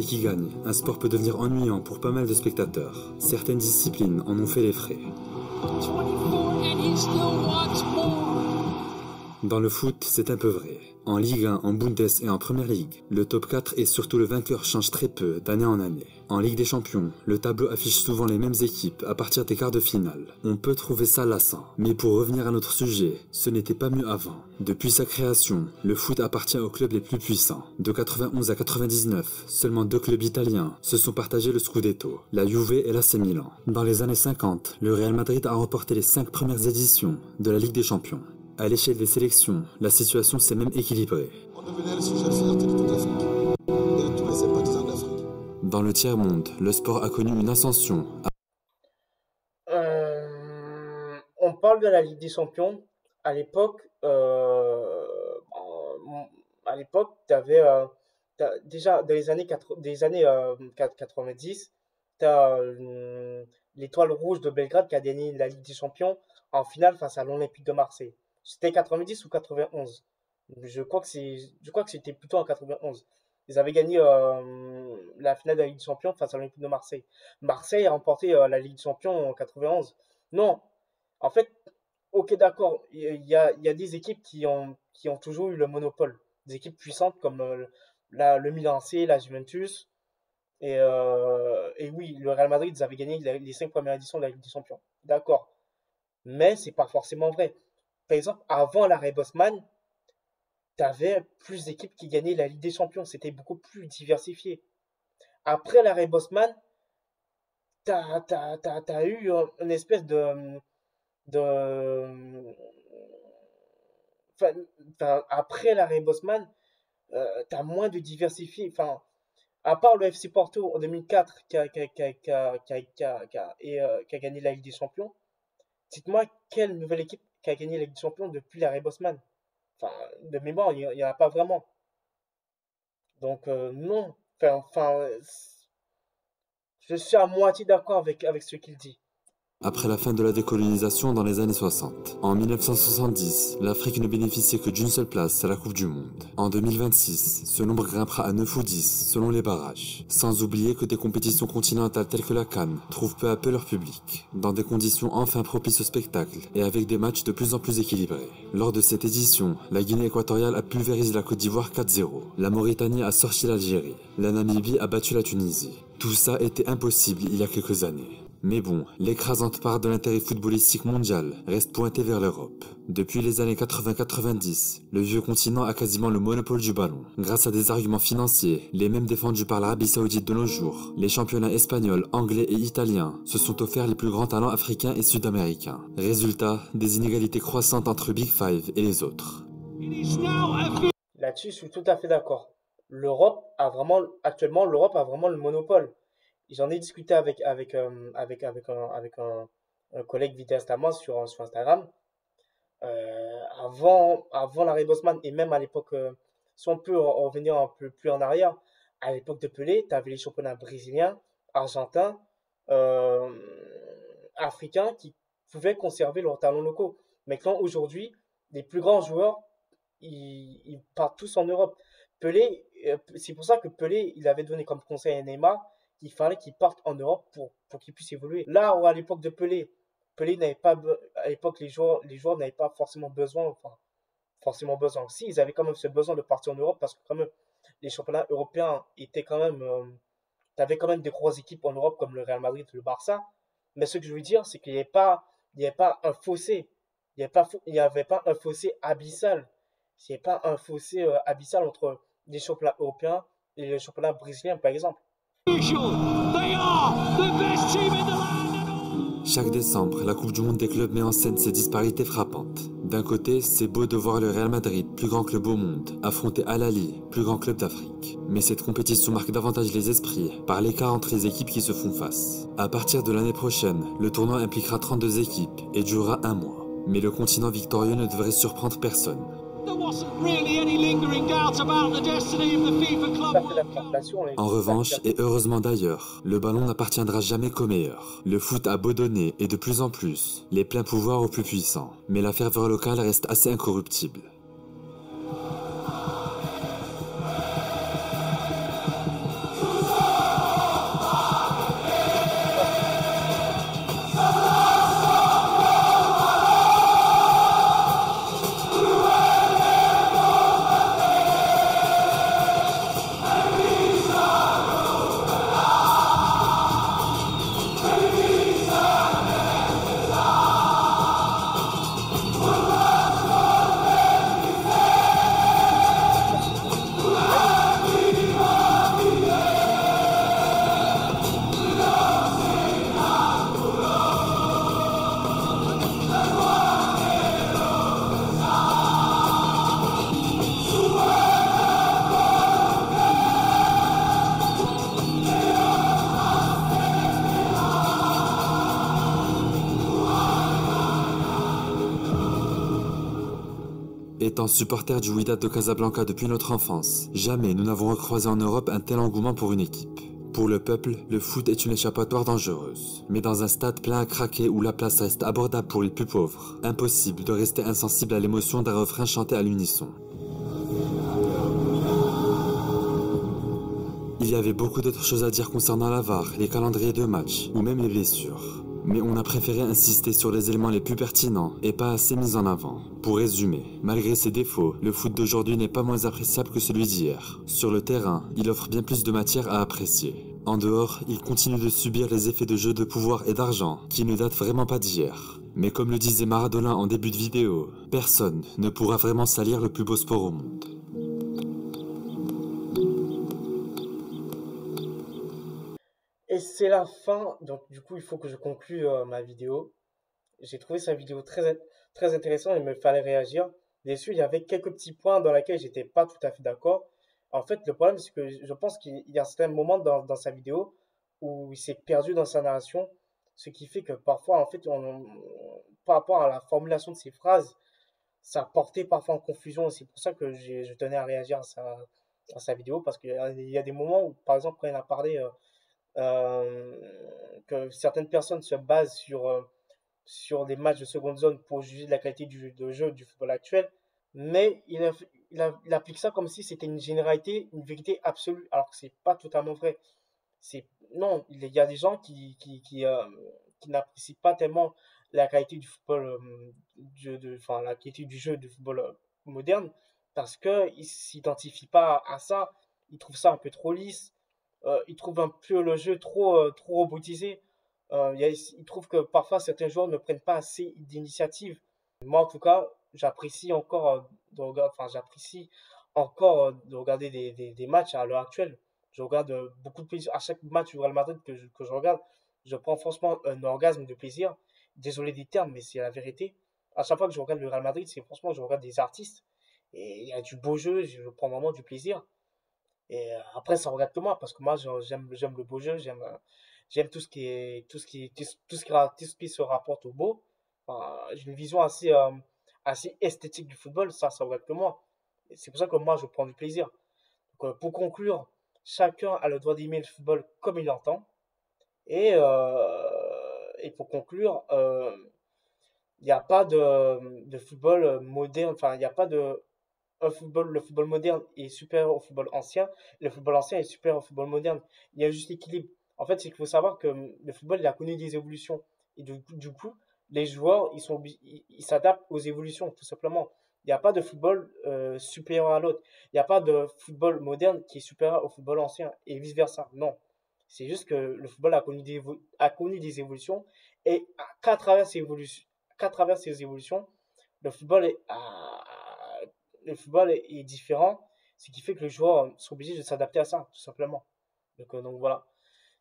qui gagne, un sport peut devenir ennuyant pour pas mal de spectateurs. Certaines disciplines en ont fait les frais. Dans le foot, c'est un peu vrai. En Ligue 1, en Bundes et en Première Ligue, le top 4 et surtout le vainqueur change très peu d'année en année. En Ligue des Champions, le tableau affiche souvent les mêmes équipes à partir des quarts de finale. On peut trouver ça lassant. Mais pour revenir à notre sujet, ce n'était pas mieux avant. Depuis sa création, le foot appartient aux clubs les plus puissants. De 91 à 99, seulement 2 clubs italiens se sont partagés le Scudetto, la Juve et l'AC Milan. Dans les années 50, le Real Madrid a remporté les 5 premières éditions de la Ligue des Champions. À l'échelle des sélections, la situation s'est même équilibrée. On devenait le sujet fierté de toute l'Afrique et de tous les sympathisants d'Afrique. Dans le tiers-monde, le sport a connu une ascension. On parle de la Ligue des Champions. À l'époque, t'avais déjà dans les années 90, t'as l'Étoile Rouge de Belgrade qui a gagné la Ligue des Champions en finale face à l'Olympique de Marseille. C'était 90 ou 91. Je crois que c'était plutôt en 91. Ils avaient gagné la finale de la Ligue des Champions face à l'Olympique de Marseille. Marseille a remporté la Ligue des Champions en 91. Non, en fait, ok, d'accord, il y a des équipes qui ont toujours eu le monopole. Des équipes puissantes comme le Milan AC, la Juventus. Et oui, le Real Madrid, ils avaient gagné les 5 premières éditions de la Ligue des Champions. D'accord. Mais c'est pas forcément vrai. Par exemple, avant l'arrêt Bosman, t'avais plus d'équipes qui gagnaient la Ligue des Champions. C'était beaucoup plus diversifié. Après l'arrêt Bosman, t'as eu une espèce après l'arrêt Bosman, t'as moins de diversifié. Enfin, à part le FC Porto en 2004 qui a gagné la Ligue des Champions, dites-moi quelle nouvelle équipe qui a gagné la Ligue des Champions depuis l'arrêt Bosman. Enfin, de mémoire, il n'y en a pas vraiment. Donc, non. Je suis à moitié d'accord avec ce qu'il dit. Après la fin de la décolonisation dans les années 60. En 1970, l'Afrique ne bénéficiait que d'une seule place à la Coupe du Monde. En 2026, ce nombre grimpera à 9 ou 10 selon les barrages. Sans oublier que des compétitions continentales telles que la CAN trouvent peu à peu leur public, dans des conditions enfin propices au spectacle et avec des matchs de plus en plus équilibrés. Lors de cette édition, la Guinée équatoriale a pulvérisé la Côte d'Ivoire 4-0. La Mauritanie a sorti l'Algérie. La Namibie a battu la Tunisie. Tout ça était impossible il y a quelques années. Mais bon, l'écrasante part de l'intérêt footballistique mondial reste pointée vers l'Europe. Depuis les années 80-90, le vieux continent a quasiment le monopole du ballon. Grâce à des arguments financiers, les mêmes défendus par l'Arabie Saoudite de nos jours, les championnats espagnols, anglais et italiens se sont offerts les plus grands talents africains et sud-américains. Résultat, des inégalités croissantes entre Big Five et les autres. Là-dessus, je suis tout à fait d'accord. Actuellement, l'Europe a vraiment le monopole. J'en ai discuté avec un collègue vidéaste sur Instagram. Avant l'arrêt Bosman et même à l'époque, si on peut revenir un peu plus en arrière, à l'époque de Pelé, tu avais les championnats brésiliens, argentins, africains qui pouvaient conserver leurs talents locaux. Maintenant, aujourd'hui, les plus grands joueurs, ils partent tous en Europe. Pelé, c'est pour ça que Pelé, il avait donné comme conseil à Neymar qu'il fallait qu'il parte en Europe pour qu'il puisse évoluer. Là où à l'époque de Pelé n'avait pas, à l'époque les joueurs n'avaient pas forcément besoin, Si, ils avaient quand même ce besoin de partir en Europe parce que quand même les championnats européens étaient quand même, t'avais quand même des grosses équipes en Europe comme le Real Madrid, le Barça. Mais ce que je veux dire, c'est qu'il n'y avait pas un fossé, il n'y avait pas un fossé abyssal, il n'y avait pas un fossé abyssal entre les championnats européens et les championnats brésiliens par exemple. Chaque décembre, la Coupe du Monde des clubs met en scène ces disparités frappantes. D'un côté, c'est beau de voir le Real Madrid, plus grand club au monde, affronter Al Ahly, plus grand club d'Afrique. Mais cette compétition marque davantage les esprits par l'écart entre les équipes qui se font face. À partir de l'année prochaine, le tournoi impliquera 32 équipes et durera un mois. Mais le continent victorieux ne devrait surprendre personne. En revanche, et heureusement d'ailleurs, le ballon n'appartiendra jamais qu'aux meilleurs. Le foot a beau donner, et de plus en plus, les pleins pouvoirs aux plus puissants. Mais la ferveur locale reste assez incorruptible. Étant supporter du Wydad de Casablanca depuis notre enfance, jamais nous n'avons recroisé en Europe un tel engouement pour une équipe. Pour le peuple, le foot est une échappatoire dangereuse. Mais dans un stade plein à craquer où la place reste abordable pour les plus pauvres, impossible de rester insensible à l'émotion d'un refrain chanté à l'unisson. Il y avait beaucoup d'autres choses à dire concernant la VAR, les calendriers de matchs ou même les blessures. Mais on a préféré insister sur les éléments les plus pertinents et pas assez mis en avant. Pour résumer, malgré ses défauts, le foot d'aujourd'hui n'est pas moins appréciable que celui d'hier. Sur le terrain, il offre bien plus de matière à apprécier. En dehors, il continue de subir les effets de jeu de pouvoir et d'argent qui ne datent vraiment pas d'hier. Mais comme le disait Maradona en début de vidéo, personne ne pourra vraiment salir le plus beau sport au monde. Et c'est la fin, donc du coup il faut que je conclue ma vidéo. J'ai trouvé sa vidéo très intéressante, il me fallait réagir. Dessus, il y avait quelques petits points dans lesquels j'étais pas tout à fait d'accord. En fait, le problème, c'est que je pense qu'il y a certains moments dans sa vidéo où il s'est perdu dans sa narration, ce qui fait que parfois, en fait, par rapport à la formulation de ses phrases, ça portait parfois en confusion. C'est pour ça que je tenais à réagir à sa vidéo, parce qu'il y a des moments où, par exemple, quand il a parlé que certaines personnes se basent sur des matchs de seconde zone pour juger de la qualité de jeu du football actuel, mais il applique ça comme si c'était une généralité, une vérité absolue, alors que c'est pas totalement vrai. Non, il y a des gens qui n'apprécient pas tellement la qualité du football, enfin, la qualité du jeu du football moderne, parce qu'ils s'identifient pas à ça, ils trouvent ça un peu trop lisse, ils trouvent un peu le jeu trop robotisé. Ils trouvent que parfois certains joueurs ne prennent pas assez d'initiative. Moi, en tout cas, j'apprécie encore j'apprécie encore de regarder des matchs à l'heure actuelle. Je regarde beaucoup de plaisir. À chaque match du Real Madrid que je regarde, je prends franchement un orgasme de plaisir. Désolé des termes, mais c'est la vérité. À chaque fois que je regarde le Real Madrid, c'est franchement, je regarde des artistes. Et il y a du beau jeu, je prends vraiment du plaisir. Et après, ça regarde que moi, parce que moi, j'aime le beau jeu, j'aime tout ce qui se rapporte au beau. Enfin, j'ai une vision assez esthétique du football, ça regarde que moi. Et c'est pour ça que moi, je prends du plaisir. Donc, pour conclure, chacun a le droit d'aimer le football comme il l'entend. Et pour conclure, il n'y a pas de football moderne, enfin, il n'y a pas de le football moderne est supérieur au football ancien, le football ancien est supérieur au football moderne. Il y a juste l'équilibre. En fait, c'est qu'il faut savoir que le football, il a connu des évolutions. Et du coup, les joueurs, ils s'adaptent aux évolutions, tout simplement. Il n'y a pas de football supérieur à l'autre. Il n'y a pas de football moderne qui est supérieur au football ancien et vice-versa. Non. C'est juste que le football a connu des évolutions et qu'à travers ces évolutions, le football est différent, ce qui fait que les joueurs sont obligés de s'adapter à ça, tout simplement. Donc voilà.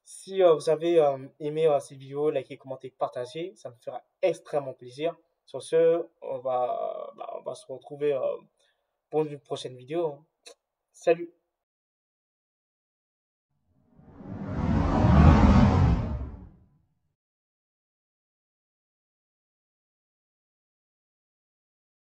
Si vous avez aimé cette vidéo, likez, commentez, partagez, ça me fera extrêmement plaisir. Sur ce, on va se retrouver pour une prochaine vidéo. Salut!